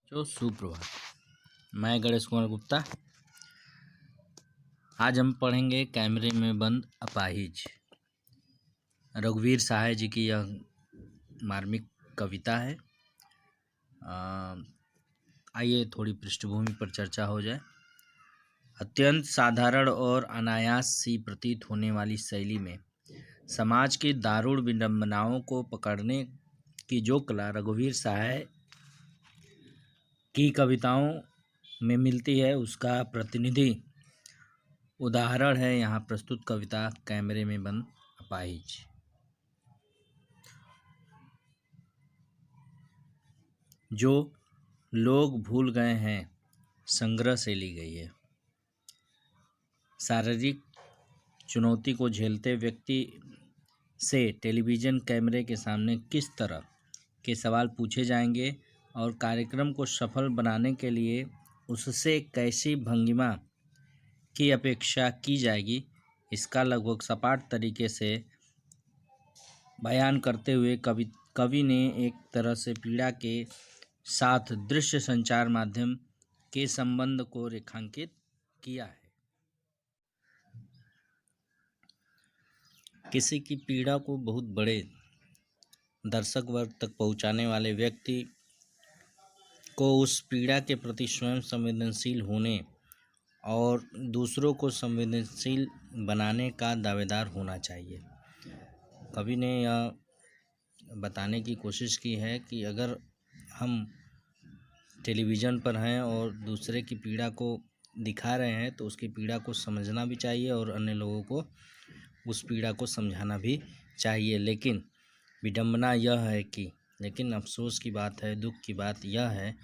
सुप्रभात। मैं गणेश कुमार गुप्ता। आज हम पढ़ेंगे कैमरे में बंद अपाहिज। रघुवीर सहाय जी की यह मार्मिक कविता है। आइए थोड़ी पृष्ठभूमि पर चर्चा हो जाए। अत्यंत साधारण और अनायास सी प्रतीत होने वाली शैली में समाज की दारुण विडंबनाओं को पकड़ने की जो कला रघुवीर सहाय की कविताओं में मिलती है, उसका प्रतिनिधि उदाहरण है यहाँ प्रस्तुत कविता कैमरे में बंद अपाहिज। जो लोग भूल गए हैं संग्रह से ली गई है। शारीरिक चुनौती को झेलते व्यक्ति से टेलीविज़न कैमरे के सामने किस तरह के सवाल पूछे जाएंगे और कार्यक्रम को सफल बनाने के लिए उससे कैसी भंगिमा की अपेक्षा की जाएगी, इसका लगभग सपाट तरीके से बयान करते हुए कवि ने एक तरह से पीड़ा के साथ दृश्य संचार माध्यम के संबंध को रेखांकित किया है। किसी की पीड़ा को बहुत बड़े दर्शक वर्ग तक पहुंचाने वाले व्यक्ति को उस पीड़ा के प्रति स्वयं संवेदनशील होने और दूसरों को संवेदनशील बनाने का दावेदार होना चाहिए। कवि ने यह बताने की कोशिश की है कि अगर हम टेलीविज़न पर हैं और दूसरे की पीड़ा को दिखा रहे हैं तो उसकी पीड़ा को समझना भी चाहिए और अन्य लोगों को उस पीड़ा को समझाना भी चाहिए। लेकिन विडंबना यह है कि अफसोस की बात है, दुख की बात यह है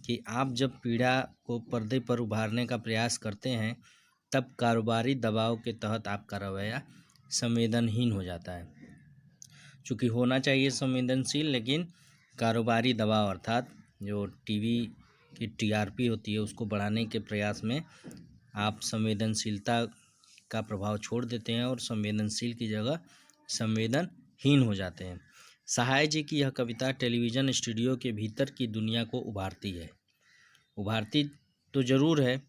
कि आप जब पीड़ा को पर्दे पर उभारने का प्रयास करते हैं तब कारोबारी दबाव के तहत आपका रवैया संवेदनहीन हो जाता है। चूँकि होना चाहिए संवेदनशील, लेकिन कारोबारी दबाव अर्थात जो टीवी की टीआरपी होती है उसको बढ़ाने के प्रयास में आप संवेदनशीलता का प्रभाव छोड़ देते हैं और संवेदनशील की जगह संवेदनहीन हो जाते हैं। सहाय जी की यह कविता टेलीविज़न स्टूडियो के भीतर की दुनिया को उभारती तो ज़रूर है,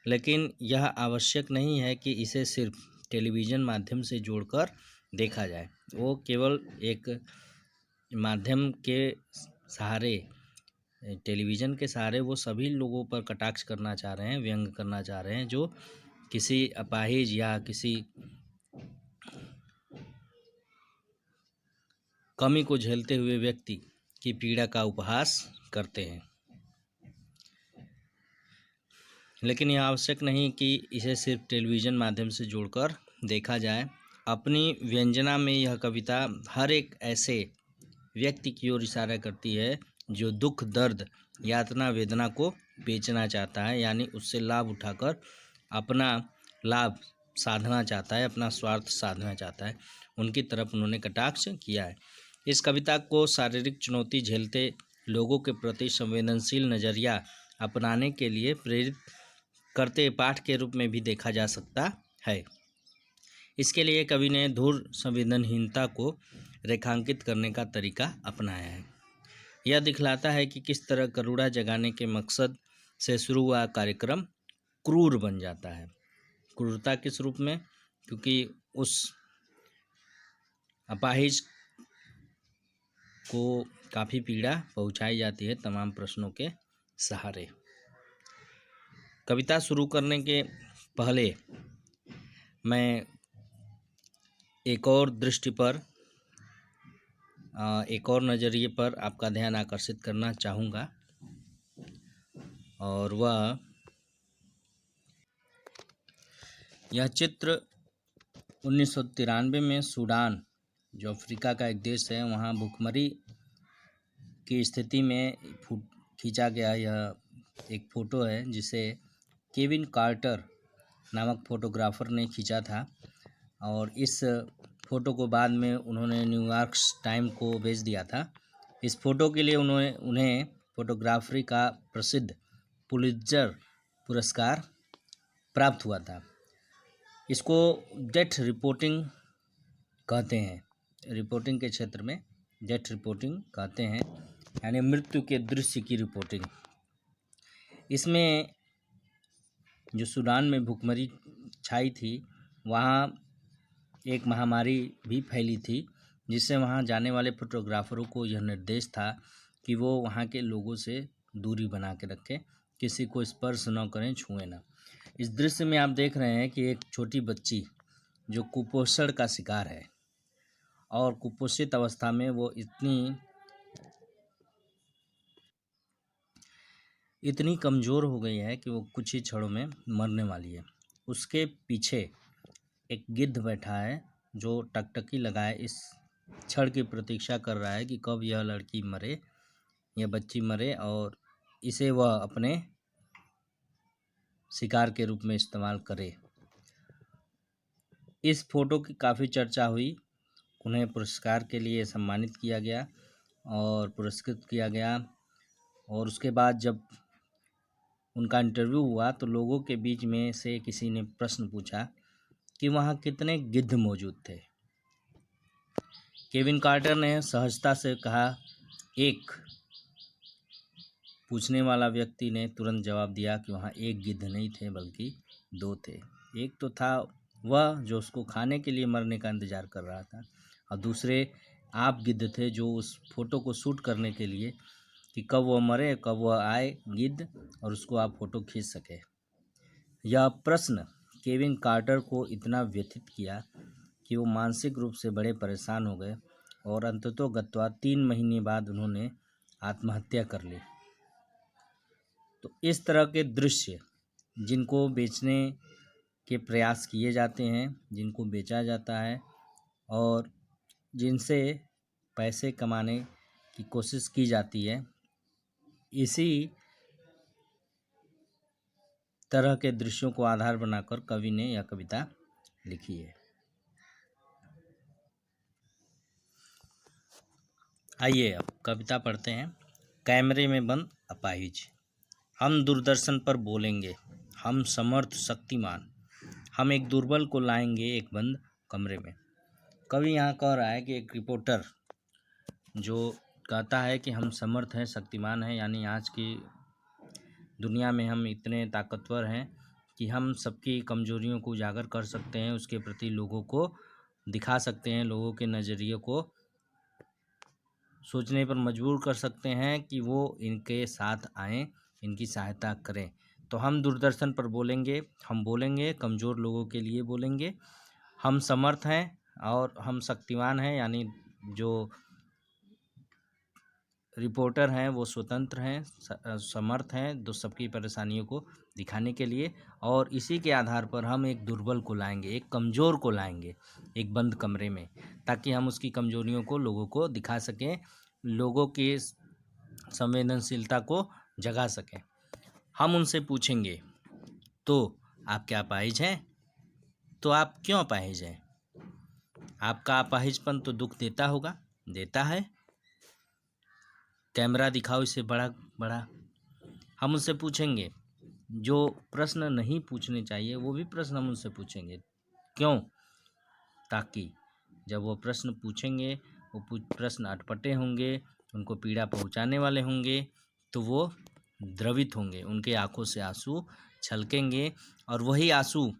लेकिन यह आवश्यक नहीं है कि इसे सिर्फ टेलीविज़न माध्यम से जोड़कर देखा जाए। वो केवल एक माध्यम के सहारे, टेलीविज़न के सहारे वो सभी लोगों पर कटाक्ष करना चाह रहे हैं, व्यंग करना चाह रहे हैं जो किसी अपाहिज या किसी कमी को झेलते हुए व्यक्ति की पीड़ा का उपहास करते हैं। लेकिन यह आवश्यक नहीं कि इसे सिर्फ टेलीविज़न माध्यम से जोड़कर देखा जाए। अपनी व्यंजना में यह कविता हर एक ऐसे व्यक्ति की ओर इशारा करती है जो दुख, दर्द, यातना, वेदना को बेचना चाहता है, यानी उससे लाभ उठाकर अपना लाभ साधना चाहता है, अपना स्वार्थ साधना चाहता है। उनकी तरफ उन्होंने कटाक्ष किया है। इस कविता को शारीरिक चुनौती झेलते लोगों के प्रति संवेदनशील नज़रिया अपनाने के लिए प्रेरित करते पाठ के रूप में भी देखा जा सकता है। इसके लिए कवि ने धूर संवेदनहीनता को रेखांकित करने का तरीका अपनाया है। यह दिखलाता है कि किस तरह करुणा जगाने के मकसद से शुरू हुआ कार्यक्रम क्रूर बन जाता है। क्रूरता किस रूप में? क्योंकि उस अपाहिज को काफ़ी पीड़ा पहुंचाई जाती है तमाम प्रश्नों के सहारे। कविता शुरू करने के पहले मैं एक और दृष्टि पर, एक और नज़रिए पर आपका ध्यान आकर्षित करना चाहूँगा, और वह यह चित्र 1993 में सूडान, जो अफ्रीका का एक देश है, वहाँ भूखमरी की स्थिति में खींचा गया यह एक फ़ोटो है जिसे केविन कार्टर नामक फ़ोटोग्राफ़र ने खींचा था। और इस फ़ोटो को बाद में उन्होंने न्यूयॉर्क टाइम को भेज दिया था। इस फ़ोटो के लिए उन्हें फ़ोटोग्राफी का प्रसिद्ध पुलित्ज़र पुरस्कार प्राप्त हुआ था। इसको डेथ रिपोर्टिंग कहते हैं। रिपोर्टिंग के क्षेत्र में डेथ रिपोर्टिंग कहते हैं, यानी मृत्यु के दृश्य की रिपोर्टिंग। इसमें जो सूडान में भुखमरी छाई थी, वहाँ एक महामारी भी फैली थी, जिससे वहाँ जाने वाले फोटोग्राफरों को यह निर्देश था कि वो वहाँ के लोगों से दूरी बना के रखें, किसी को स्पर्श न करें, छुएं ना। इस दृश्य में आप देख रहे हैं कि एक छोटी बच्ची जो कुपोषण का शिकार है और कुपोषित अवस्था में वो इतनी कमज़ोर हो गई है कि वो कुछ ही क्षणों में मरने वाली है। उसके पीछे एक गिद्ध बैठा है जो टकटकी लगाए इस क्षण की प्रतीक्षा कर रहा है कि कब यह लड़की मरे, यह बच्ची मरे और इसे वह अपने शिकार के रूप में इस्तेमाल करे। इस फोटो की काफ़ी चर्चा हुई, उन्हें पुरस्कार के लिए सम्मानित किया गया और पुरस्कृत किया गया। और उसके बाद जब उनका इंटरव्यू हुआ तो लोगों के बीच में से किसी ने प्रश्न पूछा कि वहाँ कितने गिद्ध मौजूद थे। केविन कार्टर ने सहजता से कहा, एक। पूछने वाला व्यक्ति ने तुरंत जवाब दिया कि वहाँ एक गिद्ध नहीं थे बल्कि 2 थे। एक तो था वह जो उसको खाने के लिए मरने का इंतज़ार कर रहा था, और दूसरे आप गिद्ध थे जो उस फोटो को शूट करने के लिए कि कब वह मरे, कब वह आए गिद्ध और उसको आप फ़ोटो खींच सके। यह प्रश्न केविन कार्टर को इतना व्यथित किया कि वो मानसिक रूप से बड़े परेशान हो गए और अंततोगत्वा 3 महीने बाद उन्होंने आत्महत्या कर ली। तो इस तरह के दृश्य जिनको बेचने के प्रयास किए जाते हैं, जिनको बेचा जाता है और जिनसे पैसे कमाने की कोशिश की जाती है, इसी तरह के दृश्यों को आधार बनाकर कवि ने यह कविता लिखी है। आइए अब कविता पढ़ते हैं। कैमरे में बंद अपाहिज। हम दूरदर्शन पर बोलेंगे, हम समर्थ शक्तिमान, हम एक दुर्बल को लाएंगे एक बंद कमरे में। कवि यहाँ कह रहा है कि एक रिपोर्टर जो कहता है कि हम समर्थ हैं, शक्तिमान हैं, यानी आज की दुनिया में हम इतने ताकतवर हैं कि हम सबकी कमजोरियों को उजागर कर सकते हैं, उसके प्रति लोगों को दिखा सकते हैं, लोगों के नज़रिए को सोचने पर मजबूर कर सकते हैं कि वो इनके साथ आएं, इनकी सहायता करें। तो हम दूरदर्शन पर बोलेंगे, हम बोलेंगे, कमज़ोर लोगों के लिए बोलेंगे। हम समर्थ हैं और हम शक्तिमान हैं, यानी जो रिपोर्टर हैं वो स्वतंत्र हैं, समर्थ हैं, तो सबकी परेशानियों को दिखाने के लिए। और इसी के आधार पर हम एक दुर्बल को लाएंगे, एक कमज़ोर को लाएंगे एक बंद कमरे में, ताकि हम उसकी कमजोरियों को लोगों को दिखा सकें, लोगों की संवेदनशीलता को जगा सकें। हम उनसे पूछेंगे, तो आप क्या अपाहिज हैं? तो आप क्यों अपाहिज हैं? आपका अपाहिजपन तो दुख देता होगा, देता है। कैमरा दिखाओ इसे बड़ा बड़ा। हम उनसे पूछेंगे जो प्रश्न नहीं पूछने चाहिए, वो भी प्रश्न हम उनसे पूछेंगे। क्यों? ताकि जब वो प्रश्न पूछेंगे, वो प्रश्न अटपटे होंगे, उनको पीड़ा पहुंचाने वाले होंगे, तो वो द्रवित होंगे, उनके आंखों से आंसू छलकेंगे। और वही आंसू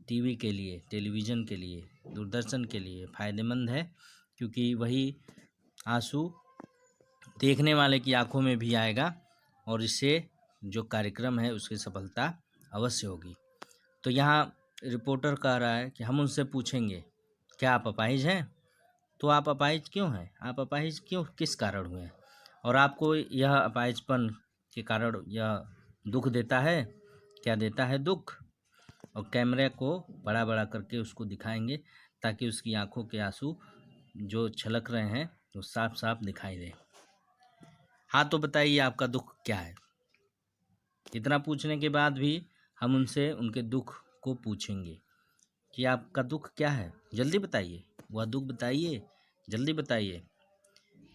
टीवी के लिए, टेलीविज़न के लिए, दूरदर्शन के लिए फ़ायदेमंद है, क्योंकि वही आंसू देखने वाले की आंखों में भी आएगा और इससे जो कार्यक्रम है उसकी सफलता अवश्य होगी। तो यहाँ रिपोर्टर कह रहा है कि हम उनसे पूछेंगे, क्या आप अपाहिज हैं? तो आप अपाहिज क्यों हैं? आप अपाहिज क्यों, किस कारण हुए हैं? और आपको यह अपाहिजपन के कारण यह दुख देता है? क्या देता है दुख? और कैमरे को बड़ा बड़ा करके उसको दिखाएंगे ताकि उसकी आंखों के आंसू जो छलक रहे हैं वो साफ साफ दिखाई दे। हाँ, तो बताइए आपका दुख क्या है? इतना पूछने के बाद भी हम उनसे उनके दुख को पूछेंगे कि आपका दुख क्या है, जल्दी बताइए, वह दुख बताइए, जल्दी बताइए।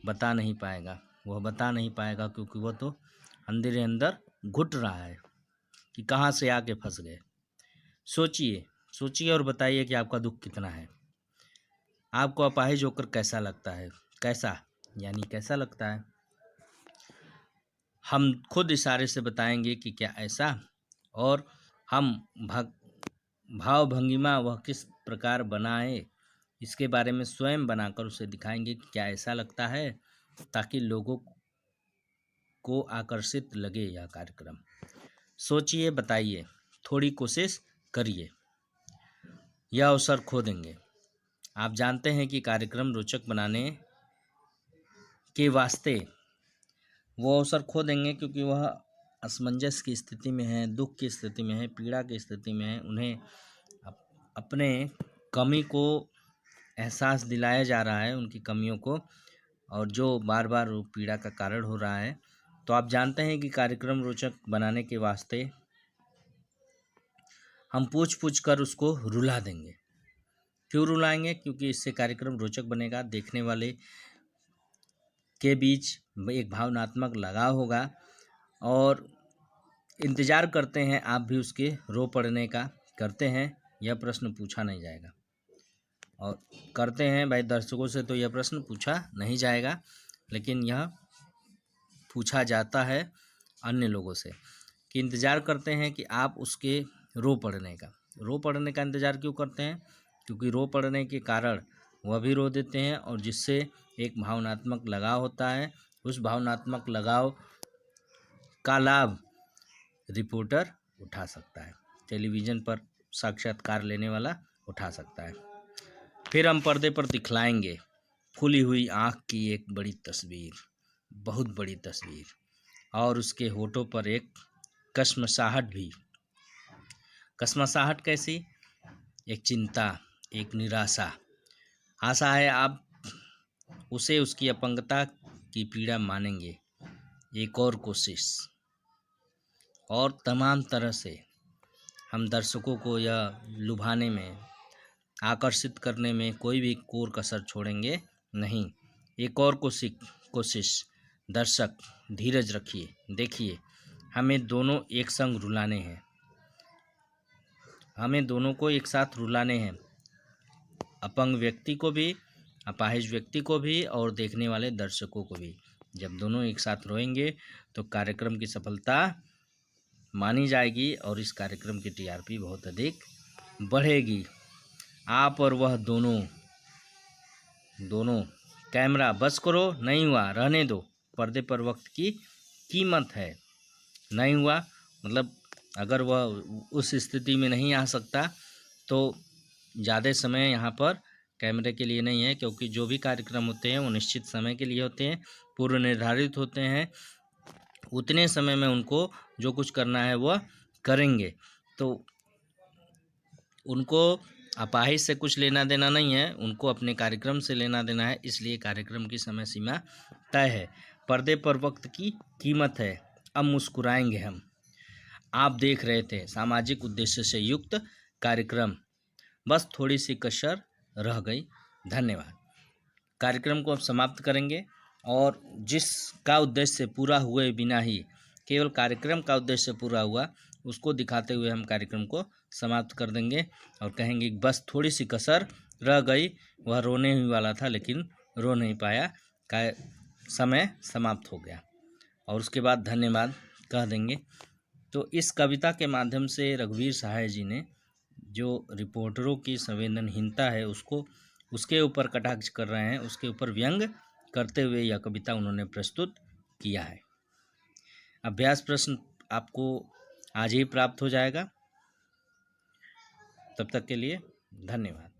बता नहीं पाएगा, वह बता नहीं पाएगा, क्योंकि वह तो अंदर अंदर घुट रहा है कि कहाँ से आके फंस गए। सोचिए, सोचिए और बताइए कि आपका दुख कितना है। आपको अपाहिज होकर कैसा लगता है? कैसा यानी कैसा लगता है? हम खुद इशारे से बताएंगे कि क्या ऐसा, और हम भाव भंगिमा वह किस प्रकार बनाए, इसके बारे में स्वयं बनाकर उसे दिखाएंगे कि क्या ऐसा लगता है, ताकि लोगों को आकर्षित लगे यह कार्यक्रम। सोचिए, बताइए, थोड़ी कोशिश करिए, यह अवसर खो देंगे। आप जानते हैं कि कार्यक्रम रोचक बनाने के वास्ते वो अवसर खो देंगे, क्योंकि वह असमंजस की स्थिति में है, दुख की स्थिति में है, पीड़ा की स्थिति में है। उन्हें अपने कमी को एहसास दिलाया जा रहा है, उनकी कमियों को, और जो बार बार वो पीड़ा का कारण हो रहा है। तो आप जानते हैं कि कार्यक्रम रोचक बनाने के वास्ते हम पूछ पूछ कर उसको रुला देंगे। क्यों रुलाएंगे? क्योंकि इससे कार्यक्रम रोचक बनेगा, देखने वाले के बीच एक भावनात्मक लगाव होगा, और इंतज़ार करते हैं आप भी उसके रो पड़ने का। करते हैं, यह प्रश्न पूछा नहीं जाएगा, और करते हैं भाई दर्शकों से तो यह प्रश्न पूछा नहीं जाएगा, लेकिन यह पूछा जाता है अन्य लोगों से, कि इंतज़ार करते हैं कि आप उसके रो पड़ने का इंतज़ार क्यों करते हैं? क्योंकि रो पड़ने के कारण वह भी रो देते हैं, और जिससे एक भावनात्मक लगाव होता है। उस भावनात्मक लगाव का लाभ रिपोर्टर उठा सकता है, टेलीविज़न पर साक्षात्कार लेने वाला उठा सकता है। फिर हम पर्दे पर दिखलाएंगे फूली हुई आँख की एक बड़ी तस्वीर, बहुत बड़ी तस्वीर, और उसके होठों पर एक कश्मसाहट भी। कश्मसाहट कैसी? एक चिंता, एक निराशा। आशा है आप उसे उसकी अपंगता की पीड़ा मानेंगे। एक और कोशिश, और तमाम तरह से हम दर्शकों को यह लुभाने में, आकर्षित करने में कोई भी कोर कसर छोड़ेंगे नहीं। एक और कोशिश। दर्शक धीरज रखिए, देखिए, हमें दोनों एक संग रुलाने हैं, हमें दोनों को एक साथ रुलाने हैं, अपंग व्यक्ति को भी, अपाहिज व्यक्ति को भी, और देखने वाले दर्शकों को भी। जब दोनों एक साथ रोएंगे तो कार्यक्रम की सफलता मानी जाएगी, और इस कार्यक्रम की टीआरपी बहुत अधिक बढ़ेगी। आप और वह दोनों कैमरा बस करो, नहीं हुआ रहने दो। पर्दे पर वक्त की कीमत है। नहीं हुआ मतलब अगर वह उस स्थिति में नहीं आ सकता तो ज़्यादा समय यहाँ पर कैमरे के लिए नहीं है, क्योंकि जो भी कार्यक्रम होते हैं वो निश्चित समय के लिए होते हैं, पूर्व निर्धारित होते हैं। उतने समय में उनको जो कुछ करना है वह करेंगे। तो उनको अपाहिज से कुछ लेना देना नहीं है, उनको अपने कार्यक्रम से लेना देना है। इसलिए कार्यक्रम की समय सीमा तय है। पर्दे पर वक्त की कीमत है। अब मुस्कुराएंगे हम। आप देख रहे थे सामाजिक उद्देश्य से युक्त कार्यक्रम, बस थोड़ी सी कसर रह गई। धन्यवाद। कार्यक्रम को अब समाप्त करेंगे, और जिसका उद्देश्य पूरा हुए बिना ही, केवल कार्यक्रम का उद्देश्य पूरा हुआ, उसको दिखाते हुए हम कार्यक्रम को समाप्त कर देंगे, और कहेंगे बस थोड़ी सी कसर रह गई, वह रोने ही वाला था लेकिन रो नहीं पाया, समय समाप्त हो गया, और उसके बाद धन्यवाद कह देंगे। तो इस कविता के माध्यम से रघुवीर सहाय जी ने जो रिपोर्टरों की संवेदनहीनता है उसके ऊपर कटाक्ष कर रहे हैं, उसके ऊपर व्यंग करते हुए यह कविता उन्होंने प्रस्तुत किया है। अभ्यास प्रश्न आपको आज ही प्राप्त हो जाएगा। तब तक के लिए धन्यवाद।